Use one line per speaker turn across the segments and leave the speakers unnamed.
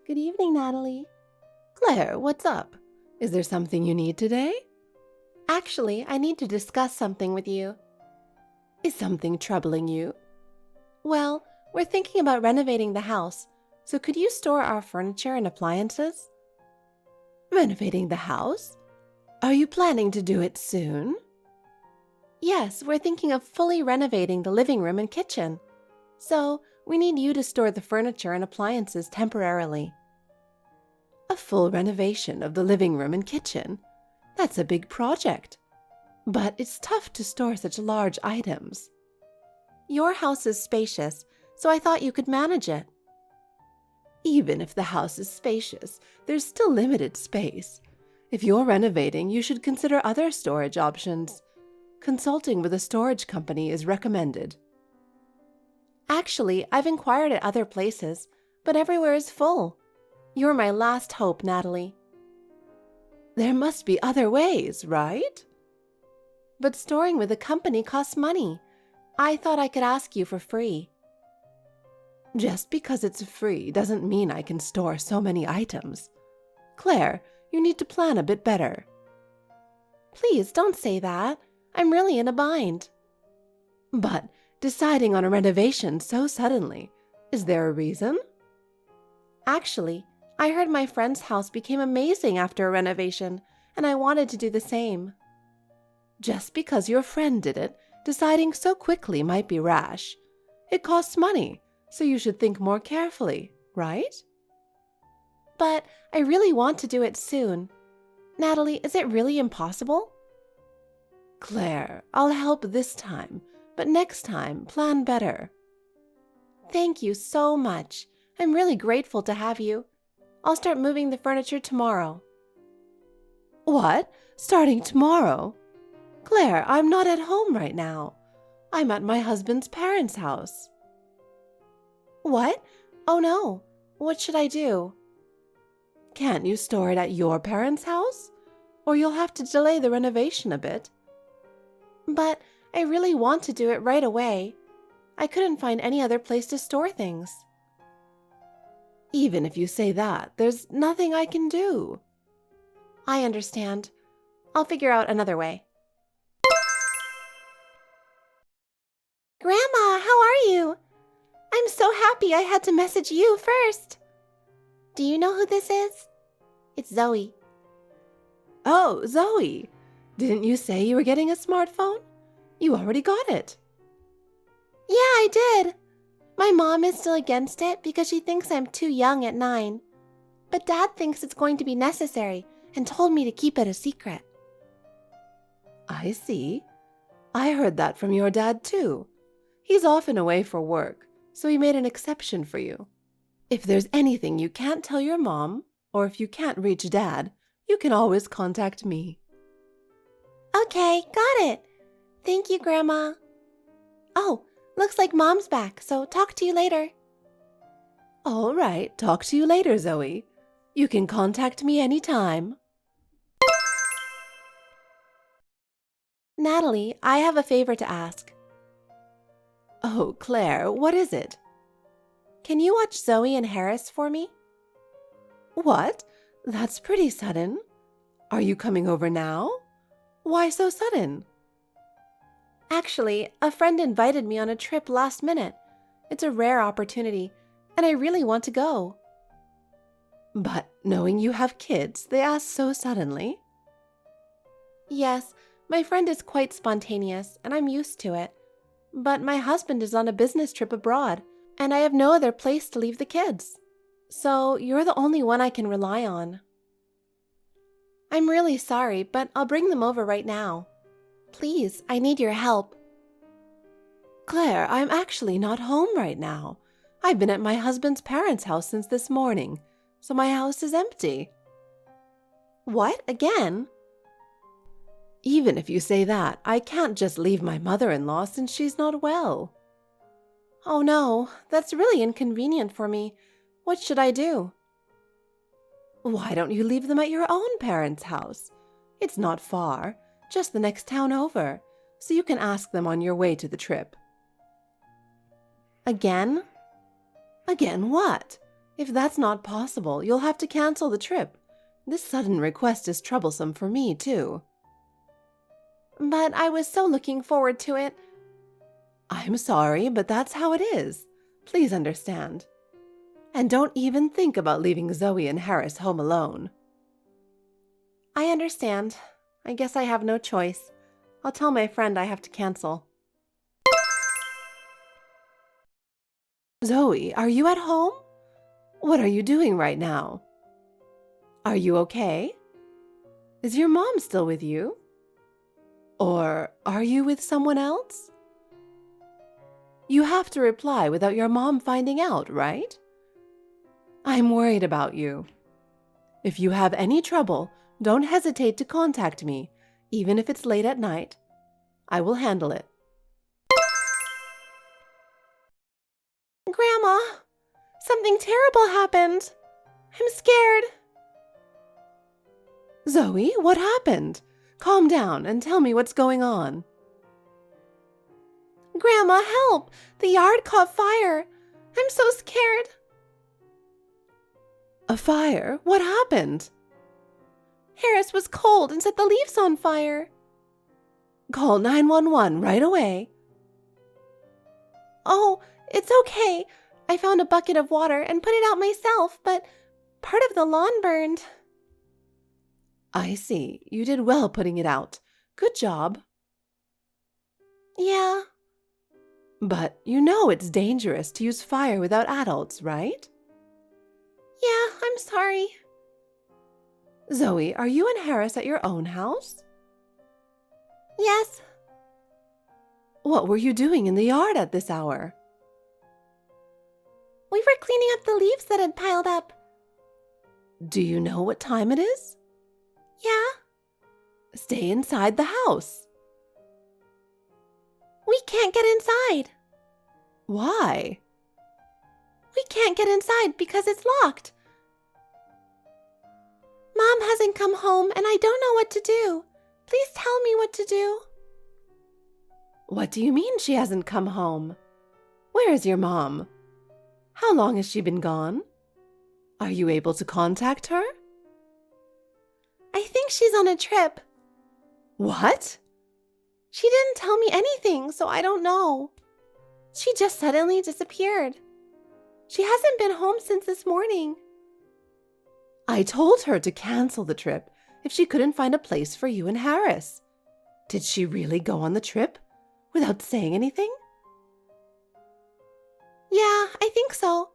Good evening, Natalie. Claire, what's up? Is there something you need today? Actually, I need to discuss something with you. Is something troubling you? Well, we're thinking about renovating the house, so could you store our furniture and appliances? Renovating the house? Are you planning to do it soon? Yes, we're thinking of fully renovating the living room and kitchen. So, we need you to store the furniture and appliances temporarily. A full renovation of the living room and kitchen? That's a big project. But it's tough to store such large items. Your house is spacious, so I thought you could manage it. Even if the house is spacious, there's still limited space. If you're renovating, you should consider other storage options. Consulting with a storage company is recommended. Actually, I've inquired at other places, but everywhere is full. You're my last hope, Natalie. There must be other ways, right? But storing with a company costs money. I thought I could ask you for free. Just because it's free doesn't mean I can store so many items. Claire, you need to plan a bit better. Please don't say that. I'm really in a bind. But deciding on a renovation so suddenly, is there a reason? Actually, I heard my friend's house became amazing after a renovation, and I wanted to do the same. Just because your friend did it, deciding so quickly might be rash. It costs money, so you should think more carefully, right? But I really want to do it soon. Natalie, is it really impossible? Claire, I'll help this time, but next time, plan better. Thank you so much. I'm really grateful to have you. I'll start moving the furniture tomorrow. What? Starting tomorrow? Claire, I'm not at home right now. I'm at my husband's parents' house. What? Oh no. What should I do? Can't you store it at your parents' house? Or you'll have to delay the renovation a bit. But I really want to do it right away. I couldn't find any other place to store things. Even if you say that, there's nothing I can do. I understand. I'll figure out another way. Grandma, how are you? I'm so happy I had to message you first. Do you know who this is? It's Zoe. Oh, Zoe. Didn't you say you were getting a smartphone? You already got it. Yeah, I did. My mom is still against it because she thinks I'm too young at 9. But Dad thinks it's going to be necessary and told me to keep it a secret. I see. I heard that from your dad too. He's often away for work, so he made an exception for you. If there's anything you can't tell your mom, or if you can't reach Dad, you can always contact me. Okay, got it. Thank you, Grandma. Oh, looks like Mom's back, so talk to you later. All right, talk to you later, Zoe. You can contact me anytime. Natalie, I have a favor to ask. Oh, Claire, what is it? Can you watch Zoe and Harris for me? What? That's pretty sudden. Are you coming over now? Why so sudden? Actually, a friend invited me on a trip last minute. It's a rare opportunity, and I really want to go. But knowing you have kids, they ask so suddenly. Yes, my friend is quite spontaneous, and I'm used to it. But my husband is on a business trip abroad, and I have no other place to leave the kids. So you're the only one I can rely on. I'm really sorry, but I'll bring them over right now. Please, I need your help. Claire, I'm actually not home right now. I've been at my husband's parents' house since this morning, so my house is empty. What? Again? Even if you say that, I can't just leave my mother-in-law since she's not well. Oh no, that's really inconvenient for me. What should I do? Why don't you leave them at your own parents' house? It's not far, just the next town over, so you can ask them on your way to the trip. Again? Again what? If that's not possible, you'll have to cancel the trip. This sudden request is troublesome for me, too. But I was so looking forward to it. I'm sorry, but that's how it is. Please understand. And don't even think about leaving Zoe and Harris home alone. I understand. I guess I have no choice. I'll tell my friend I have to cancel. Zoe, are you at home? What are you doing right now? Are you okay? Is your mom still with you? Or are you with someone else? You have to reply without your mom finding out, right? I'm worried about you. If you have any trouble, don't hesitate to contact me, even if it's late at night. I will handle it. Grandma, something terrible happened. I'm scared. Zoe, what happened? Calm down and tell me what's going on. Grandma, help! The yard caught fire. I'm so scared. A fire? What happened? Harris was cold and set the leaves on fire. Call 911 right away. Oh, it's okay. I found a bucket of water and put it out myself, but part of the lawn burned. I see. You did well putting it out. Good job. Yeah. But you know it's dangerous to use fire without adults, right? Yeah, I'm sorry. Zoe, are you and Harris at your own house? Yes. What were you doing in the yard at this hour? We were cleaning up the leaves that had piled up. Do you know what time it is? Yeah. Stay inside the house. We can't get inside. Why? We can't get inside because it's locked. Mom hasn't come home and I don't know what to do. Please tell me what to do. What do you mean she hasn't come home? Where is your mom? How long has she been gone? Are you able to contact her? I think she's on a trip. What? She didn't tell me anything, so I don't know. She just suddenly disappeared. She hasn't been home since this morning. I told her to cancel the trip if she couldn't find a place for you and Harris. Did she really go on the trip without saying anything? Yeah, I think so.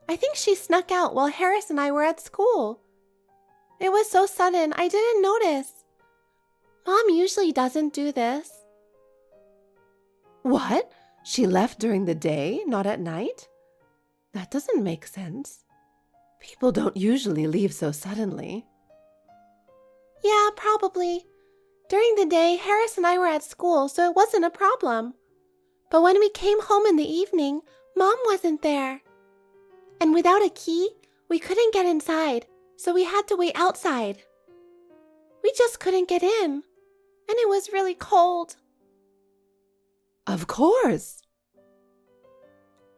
I think she snuck out while Harris and I were at school. It was so sudden, I didn't notice. Mom usually doesn't do this. What? She left during the day, not at night? That doesn't make sense. People don't usually leave so suddenly. Yeah, probably. During the day, Harris and I were at school, so it wasn't a problem. But when we came home in the evening, Mom wasn't there. And without a key, we couldn't get inside, so we had to wait outside. We just couldn't get in, and it was really cold. Of course.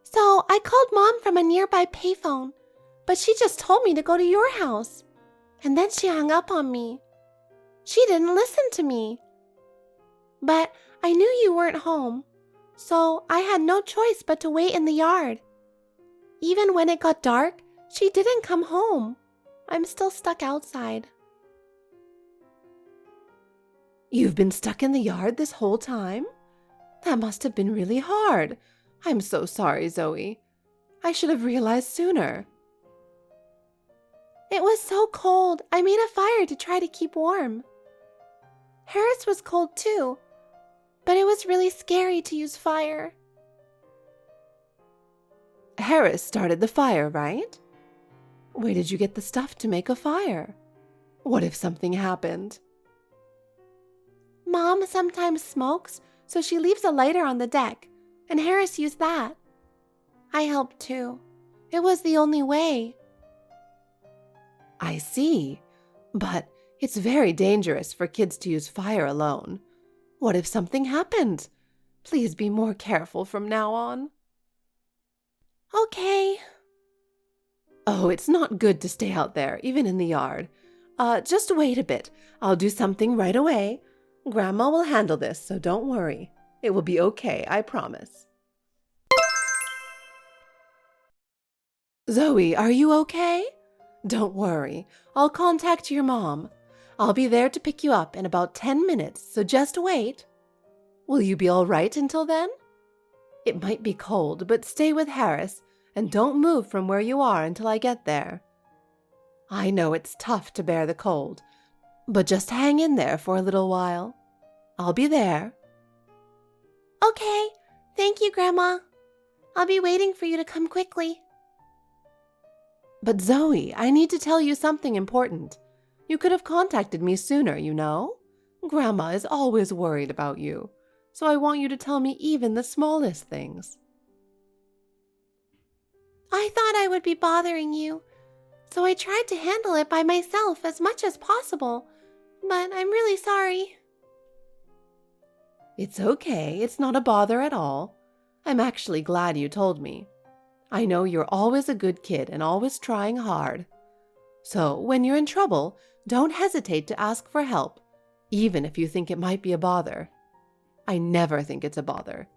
So I called Mom from a nearby payphone, but she just told me to go to your house. And then she hung up on me. She didn't listen to me. But I knew you weren't home, so I had no choice but to wait in the yard. Even when it got dark, she didn't come home. I'm still stuck outside. You've been stuck in the yard this whole time? That must have been really hard. I'm so sorry, Zoe. I should have realized sooner. It was so cold, I made a fire to try to keep warm. Harris was cold too, but it was really scary to use fire. Harris started the fire, right? Where did you get the stuff to make a fire? What if something happened? Mom sometimes smokes, so she leaves a lighter on the deck, and Harris used that. I helped too. It was the only way. I see, but it's very dangerous for kids to use fire alone. What if something happened? Please be more careful from now on. Okay. Oh, it's not good to stay out there, even in the yard. Just wait a bit. I'll do something right away. Grandma will handle this, so don't worry. It will be okay, I promise. Zoe, are you okay? Don't worry. I'll contact your mom. I'll be there to pick you up in about 10 minutes, so just wait. Will you be all right until then? It might be cold, but stay with Harris and don't move from where you are until I get there. I know it's tough to bear the cold, but just hang in there for a little while. I'll be there.
Okay, thank you, Grandma. I'll be waiting for you to come quickly.
But Zoe, I need to tell you something important. You could have contacted me sooner, you know? Grandma is always worried about you, so I want you to tell me even the smallest things.
I thought I would be bothering you, so I tried to handle it by myself as much as possible, but I'm really sorry.
It's okay, it's not a bother at all. I'm actually glad you told me. I know you're always a good kid and always trying hard. So when you're in trouble, don't hesitate to ask for help, even if you think it might be a bother. I never think it's a bother.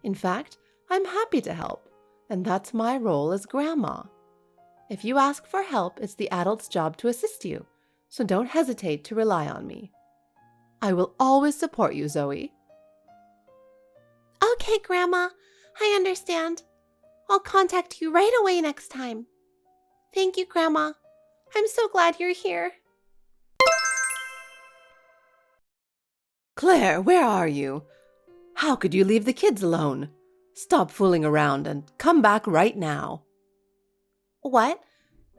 In fact, I'm happy to help, and that's my role as grandma. If you ask for help, it's the adult's job to assist you, so don't hesitate to rely on me. I will always support you, Zoe.
Okay, Grandma, I understand. I'll contact you right away next time. Thank you, Grandma. I'm so glad you're here.
Claire, where are you? How could you leave the kids alone? Stop fooling around and come back right now.
What?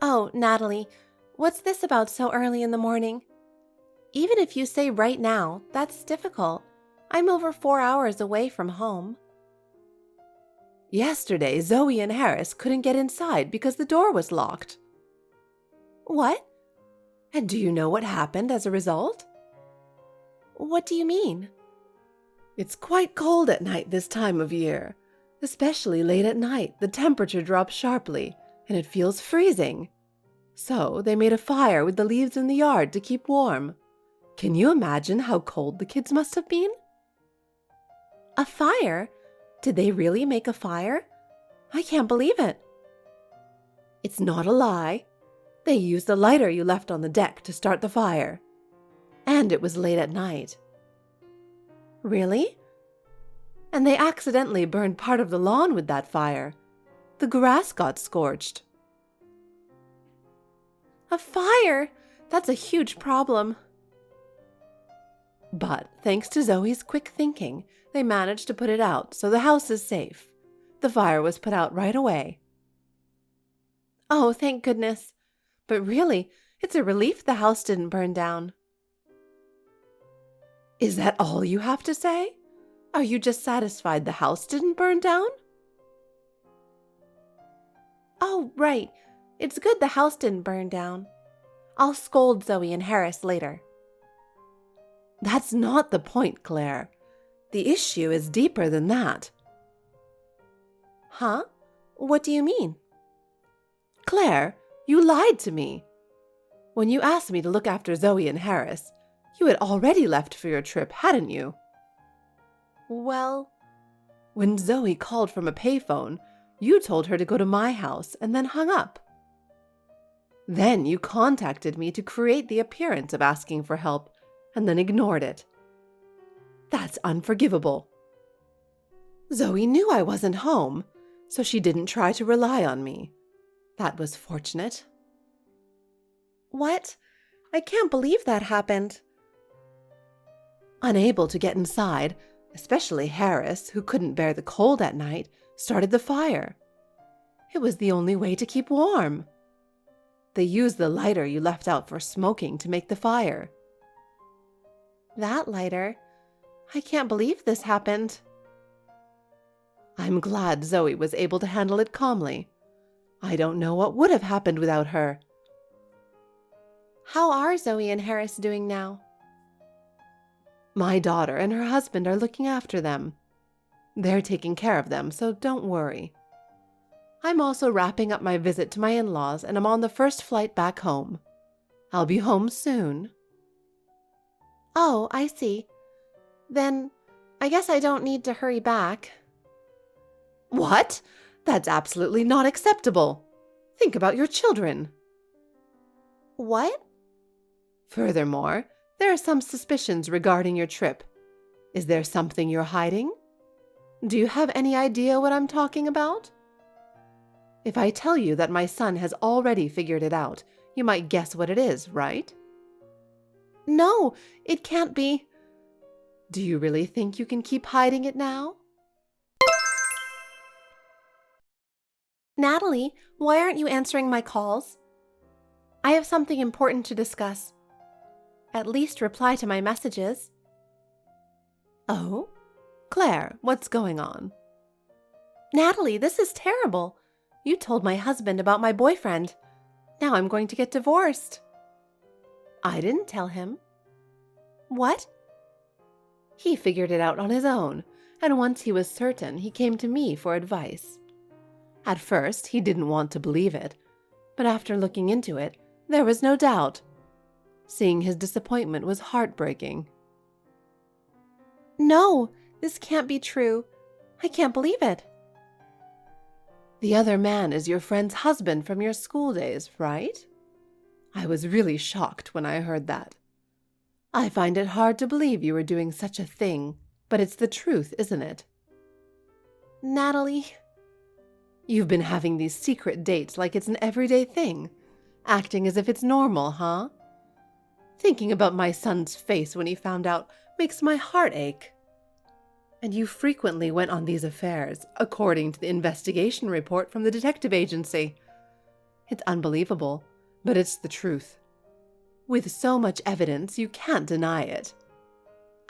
Oh, Natalie, what's this about so early in the morning? Even if you say right now, that's difficult. I'm over 4 hours away from home.
Yesterday, Zoe and Harris couldn't get inside because the door was locked.
What?
And do you know what happened as a result?
What do you mean?
It's quite cold at night this time of year. Especially late at night, the temperature drops sharply and it feels freezing. So they made a fire with the leaves in the yard to keep warm. Can you imagine how cold the kids must have been?
A fire? Did they really make a fire? I can't believe it.
It's not a lie. They used the lighter you left on the deck to start the fire. And it was late at night.
Really?
And they accidentally burned part of the lawn with that fire. The grass got scorched.
A fire? That's a huge problem.
But thanks to Zoe's quick thinking, they managed to put it out, so the house is safe. The fire was put out right away.
Oh, thank goodness. But really, it's a relief the house didn't burn down.
Is that all you have to say? Are you just satisfied the house didn't burn down?
Oh, right. It's good the house didn't burn down. I'll scold Zoe and Harris later.
That's not the point, Claire. The issue is deeper than that.
Huh? What do you mean?
Claire, you lied to me. When you asked me to look after Zoe and Harris, you had already left for your trip, hadn't you?
Well,
when Zoe called from a payphone, you told her to go to my house and then hung up. Then you contacted me to create the appearance of asking for help and then ignored it. That's unforgivable. Zoe knew I wasn't home, so she didn't try to rely on me. That was fortunate.
What? I can't believe that happened.
Unable to get inside, especially Harris, who couldn't bear the cold at night, started the fire. It was the only way to keep warm. They used the lighter you left out for smoking to make the fire.
That lighter? I can't believe this happened.
I'm glad Zoe was able to handle it calmly. I don't know what would have happened without her.
How are Zoe and Harris doing now?
My daughter and her husband are looking after them. They're taking care of them, so don't worry. I'm also wrapping up my visit to my in-laws and I'm on the first flight back home. I'll be home soon.
Oh, I see. Then I guess I don't need to hurry back.
What? That's absolutely not acceptable. Think about your children.
What?
Furthermore, there are some suspicions regarding your trip. Is there something you're hiding? Do you have any idea what I'm talking about? If I tell you that my son has already figured it out, you might guess what it is, right?
No, it can't be.
Do you really think you can keep hiding it now?
Natalie, why aren't you answering my calls? I have something important to discuss. At least reply to my messages.
Oh? Claire, what's going on?
Natalie, this is terrible. You told my husband about my boyfriend. Now I'm going to get divorced.
I didn't tell him.
What?
He figured it out on his own, and once he was certain, he came to me for advice. At first, he didn't want to believe it, but after looking into it, there was no doubt. Seeing his disappointment was heartbreaking.
No, this can't be true. I can't believe it.
The other man is your friend's husband from your school days, right? I was really shocked when I heard that. I find it hard to believe you were doing such a thing, but it's the truth, isn't it?
Natalie.
You've been having these secret dates like it's an everyday thing, acting as if it's normal, huh? Thinking about my son's face when he found out makes my heart ache. And you frequently went on these affairs, according to the investigation report from the detective agency. It's unbelievable, but it's the truth. With so much evidence, you can't deny it.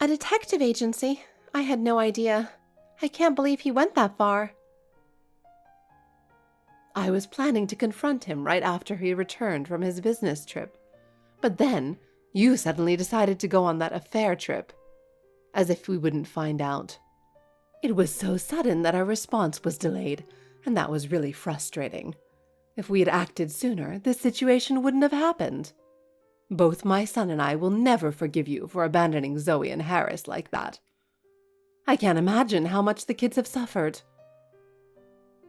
A detective agency? I had no idea. I can't believe he went that far.
I was planning to confront him right after he returned from his business trip. But then, you suddenly decided to go on that affair trip. As if we wouldn't find out. It was so sudden that our response was delayed, and that was really frustrating. If we had acted sooner, this situation wouldn't have happened. Both my son and I will never forgive you for abandoning Zoe and Harris like that. I can't imagine how much the kids have suffered.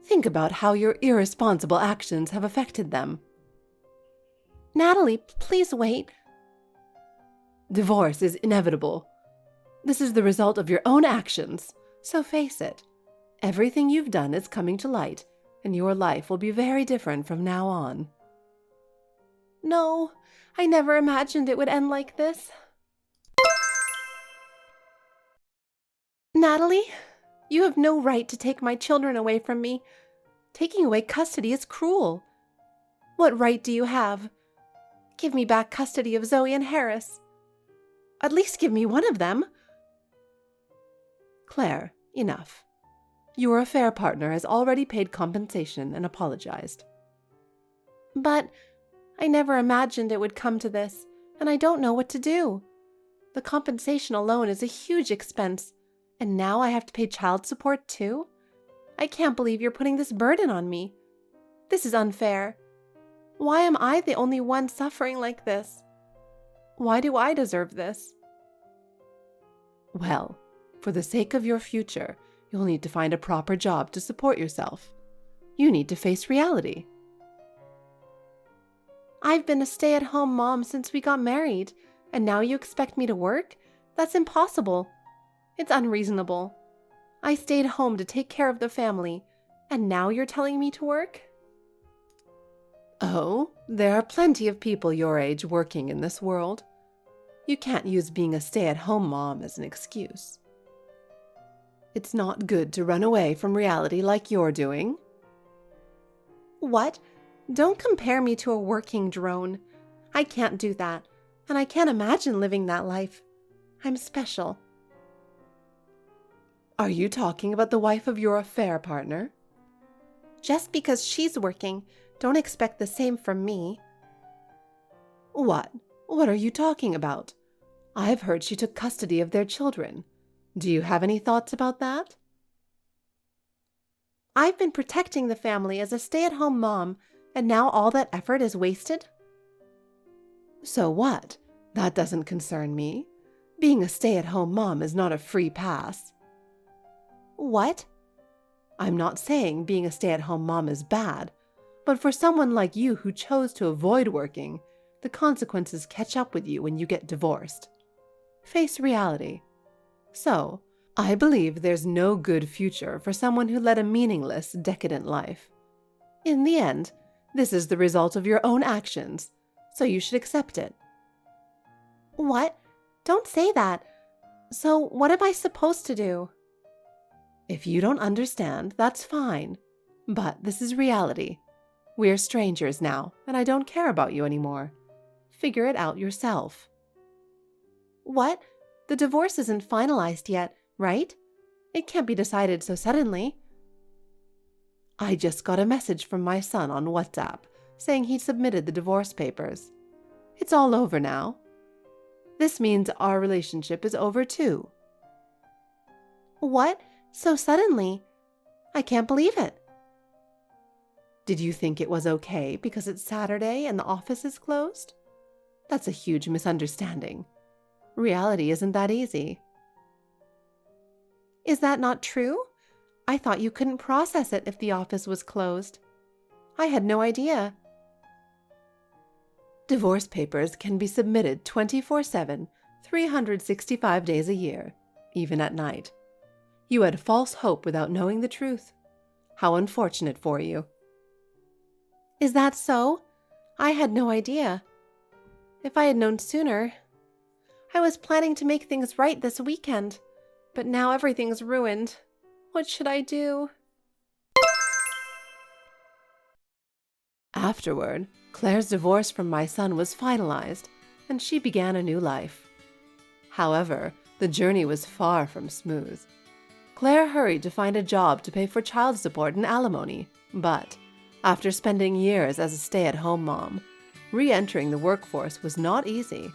Think about how your irresponsible actions have affected them.
Natalie, please wait.
Divorce is inevitable. This is the result of your own actions, so face it. Everything you've done is coming to light, and your life will be very different from now on.
No, I never imagined it would end like this. Natalie, you have no right to take my children away from me. Taking away custody is cruel. What right do you have? Give me back custody of Zoe and Harris. At least give me one of them.
Claire, enough. Your affair partner has already paid compensation and apologized.
But I never imagined it would come to this, and I don't know what to do. The compensation alone is a huge expense, and now I have to pay child support too? I can't believe you're putting this burden on me. This is unfair. Why am I the only one suffering like this? Why do I deserve this?
Well, for the sake of your future, you'll need to find a proper job to support yourself. You need to face reality.
I've been a stay-at-home mom since we got married, and now you expect me to work? That's impossible. It's unreasonable. I stayed home to take care of the family, and now you're telling me to work?
Oh, there are plenty of people your age working in this world. You can't use being a stay-at-home mom as an excuse. It's not good to run away from reality like you're doing.
What? Don't compare me to a working drone. I can't do that, and I can't imagine living that life. I'm special.
Are you talking about the wife of your affair partner?
Just because she's working, don't expect the same from me.
What? What are you talking about? I've heard she took custody of their children. Do you have any thoughts about that?
I've been protecting the family as a stay-at-home mom, and now all that effort is wasted?
So what? That doesn't concern me. Being a stay-at-home mom is not a free pass.
What?
I'm not saying being a stay-at-home mom is bad, but for someone like you who chose to avoid working, the consequences catch up with you when you get divorced. Face reality. So, I believe there's no good future for someone who led a meaningless, decadent life. In the end, this is the result of your own actions, so you should accept it.
What? Don't say that. So what am I supposed to do?
If you don't understand, that's fine. But this is reality. We're strangers now, and I don't care about you anymore. Figure it out yourself.
What? The divorce isn't finalized yet, right? It can't be decided so suddenly.
I just got a message from my son on WhatsApp saying he submitted the divorce papers. It's all over now. This means our relationship is over too.
What? So suddenly? I can't believe it.
Did you think it was okay because it's Saturday and the office is closed? That's a huge misunderstanding. Reality isn't that easy.
Is that not true? I thought you couldn't process it if the office was closed. I had no idea.
Divorce papers can be submitted 24/7, 365 days a year, even at night. You had false hope without knowing the truth. How unfortunate for you.
Is that so? I had no idea. If I had known sooner. I was planning to make things right this weekend, but now everything's ruined. What should I do?
Afterward, Claire's divorce from my son was finalized, and she began a new life. However, the journey was far from smooth. Claire hurried to find a job to pay for child support and alimony, but after spending years as a stay-at-home mom, re-entering the workforce was not easy.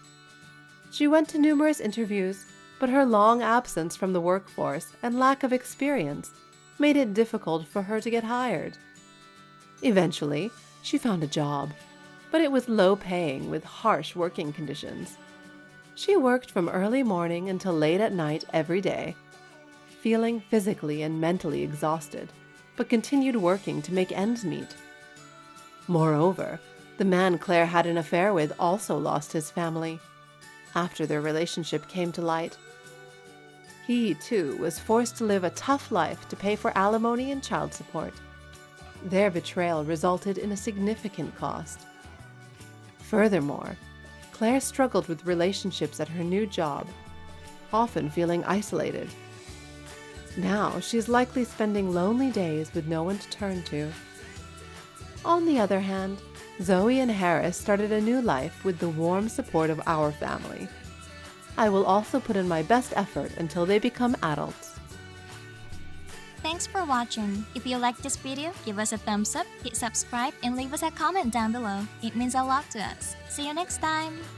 She went to numerous interviews, but her long absence from the workforce and lack of experience made it difficult for her to get hired. Eventually, she found a job, but it was low-paying with harsh working conditions. She worked from early morning until late at night every day, feeling physically and mentally exhausted, but continued working to make ends meet. Moreover, the man Claire had an affair with also lost his family after their relationship came to light. He, too, was forced to live a tough life to pay for alimony and child support. Their betrayal resulted in a significant cost. Furthermore, Claire struggled with relationships at her new job, often feeling isolated. Now she's likely spending lonely days with no one to turn to. On the other hand, Zoe and Harris started a new life with the warm support of our family. I will also put in my best effort until they become adults.
Thanks for watching. If you liked this video, give us a thumbs up, hit subscribe, and leave us a comment down below. It means a lot to us. See you next time!